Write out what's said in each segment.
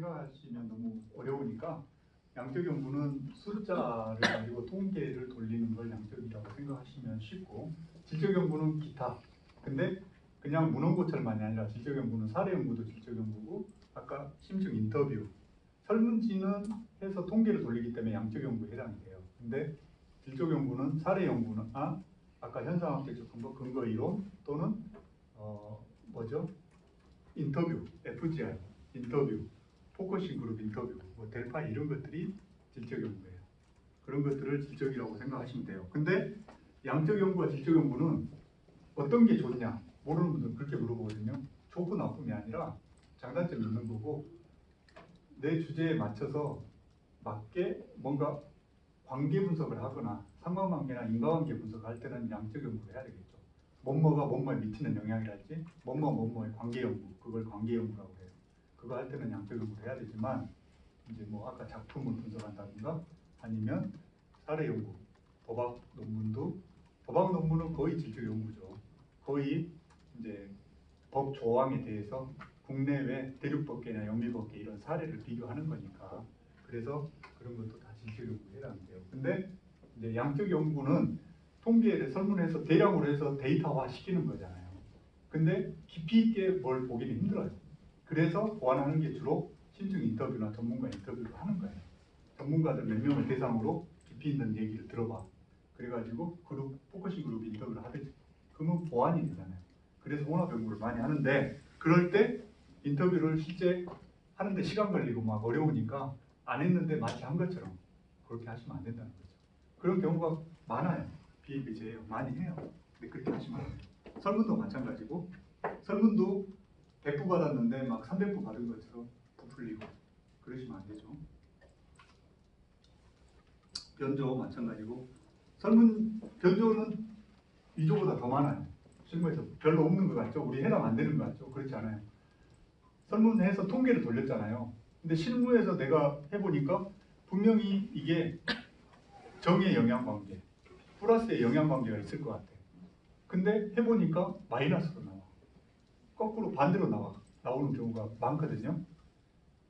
생각하시면 너무 어려우니까 양적 연구는 숫자를 가지고 통계를 돌리는 걸 양적이라고 생각하시면 쉽고, 질적 연구는 기타. 근데 그냥 문헌고찰만이 아니라 질적 연구는 사례 연구도 질적 연구고, 아까 심층 인터뷰, 설문지는 해서 통계를 돌리기 때문에 양적 연구에 해당이 돼요. 근데 질적 연구는 사례 연구는 아까 현상학적 접근법 근거 이론 또는 인터뷰, FGR, 인터뷰, 포커싱 그룹 인터뷰, 뭐 델파 이런 것들이 질적 연구예요. 그런 것들을 질적이라고 생각하시면 돼요. 근데 양적 연구와 질적 연구는 어떤 게 좋냐? 모르는 분들은 그렇게 물어보거든요. 좋고 나쁨이 아니라 장단점이 있는 거고, 내 주제에 맞춰서 맞게 뭔가 관계 분석을 하거나 상관관계나 인과관계 분석을 할 때는 양적 연구를 해야 되겠죠. 뭐뭐가 뭐뭐에 미치는 영향이랄지 뭐뭐의 관계 연구, 그걸 관계 연구라고 해요. 그거 할 때는 양적 연구를 해야 되지만, 이제 뭐 아까 작품을 분석한다든가 아니면 사례 연구, 법학 논문은 거의 질적 연구죠. 거의 이제 법 조항에 대해서 국내외 대륙법계나 영미법계 이런 사례를 비교하는 거니까, 그래서 그런 것도 다 질적 연구에 해당돼요. 근데 이제 양적 연구는 통계를 설문해서 대량으로 해서 데이터화 시키는 거잖아요. 근데 깊이 있게 뭘 보기는 힘들어요. 그래서 보완하는 게 주로 심층 인터뷰나 전문가 인터뷰를 하는 거예요. 전문가들 몇 명을 대상으로 깊이 있는 얘기를 들어봐. 그래가지고 포커싱 그룹 인터뷰를 하듯이. 그러면 보완이 되잖아요. 그래서 혼합 연구를 많이 하는데, 그럴 때 인터뷰를 실제 하는데 시간 걸리고 막 어려우니까 안 했는데 마치 한 것처럼 그렇게 하시면 안 된다는 거죠. 그런 경우가 많아요. 비일비재해요. 많이 해요. 근데 그렇게 하시면 안 돼요. 설문도 마찬가지고, 설문도 100부 받았는데 막 300부 받은 것처럼 부풀리고 그러시면 안 되죠. 변조 마찬가지고, 변조는 위조보다 더 많아요. 실무에서 별로 없는 것 같죠? 우리 해당 안 되는 것 같죠? 그렇지 않아요. 설문해서 통계를 돌렸잖아요. 근데 실무에서 내가 해보니까 분명히 이게 정의 영향관계, 플러스의 영향관계가 있을 것 같아. 근데 해보니까 마이너스로 나와. 거꾸로 반대로 나오는 경우가 많거든요.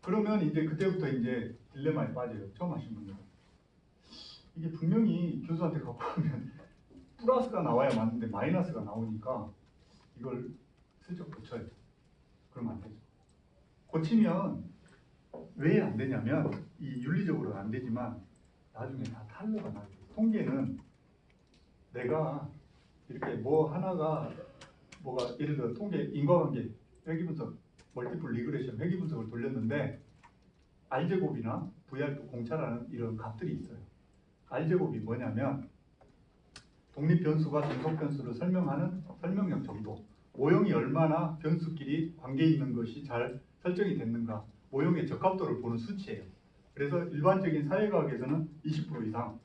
그러면 이제 그때부터 이제 딜레마에 빠져요. 처음 하신 분들은. 이게 분명히 교수한테 갖고 오면 플러스가 나와야 맞는데 마이너스가 나오니까 이걸 슬쩍 고쳐요. 그러면 안 되죠. 고치면 왜 안 되냐면, 이 윤리적으로는 안 되지만 나중에 다 탄로가 나요. 통계는 내가 이렇게 뭐 하나가 뭐가 예를 들어 통계 인과관계 회귀분석 멀티플 리그레션 회귀분석을 돌렸는데 R제곱이나 VR 공차라는 이런 값들이 있어요. R제곱이 뭐냐면 독립변수가 중속변수를 설명하는 설명력 정도, 모형이 얼마나 변수끼리 관계 있는 것이 잘 설정이 됐는가, 모형의 적합도를 보는 수치예요. 그래서 일반적인 사회과학에서는 20% 이상,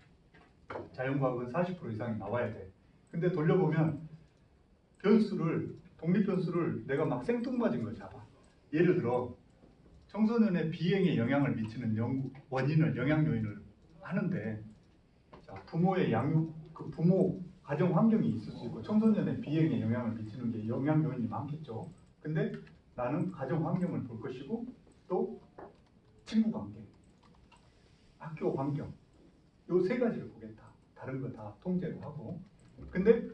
자연과학은 40% 이상이 나와야 돼. 근데 돌려보면 독립변수를 내가 막 생뚱맞은 걸 잡아. 예를 들어 청소년의 비행에 영향을 미치는 영향 요인을 하는데, 자, 부모의 부모 가정 환경이 있을 수 있고 청소년의 비행에 영향을 미치는 게 영향 요인이 많겠죠. 근데 나는 가정 환경을 볼 것이고, 또 친구 관계, 학교 환경, 요 세 가지를 보겠다. 다른 거 다 통제를 하고. 근데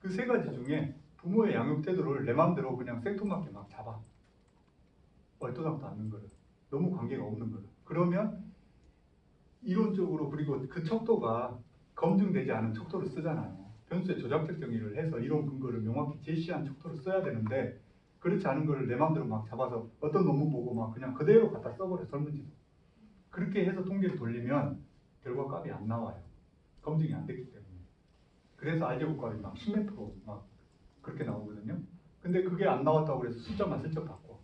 그 세 가지 중에 부모의 양육 태도를 내 마음대로 그냥 생뚱맞게 막 잡아. 얼토당토 않는 거를, 너무 관계가 없는 거를. 그러면 이론적으로, 그리고 그 척도가 검증되지 않은 척도를 쓰잖아요. 변수의 조작적 정의를 해서 이론 근거를 명확히 제시한 척도를 써야 되는데, 그렇지 않은 거를 내 마음대로 막 잡아서 어떤 논문 보고 막 그냥 그대로 갖다 써버려, 설문지도. 그렇게 해서 통계를 돌리면 결과 값이 안 나와요. 검증이 안 됐기 때문에. 그래서 R제곱 값이 막 10몇 프로 막 그렇게 나오거든요. 근데 그게 안 나왔다고 해서 숫자만 슬쩍 바꿔.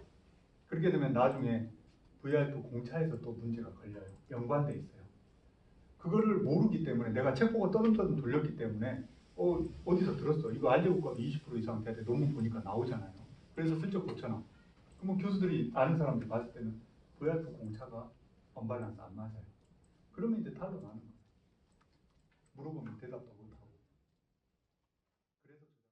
그렇게 되면 나중에 VRF 공차에서 또 문제가 걸려요. 연관돼 있어요. 그거를 모르기 때문에, 내가 책 보고 떠듬떠듬 돌렸기 때문에 어디서 들었어. 이거 R제곱 값이 20% 이상 돼야 돼. 논문 보니까 나오잖아요. 그래서 슬쩍 고쳐놔. 그러면 교수들이 아는 사람들이 봤을 때는 VRF 공차가 언밸런스 안 맞아요. 그러면 이제 탈로 나는 거예요. 물어보면 대답도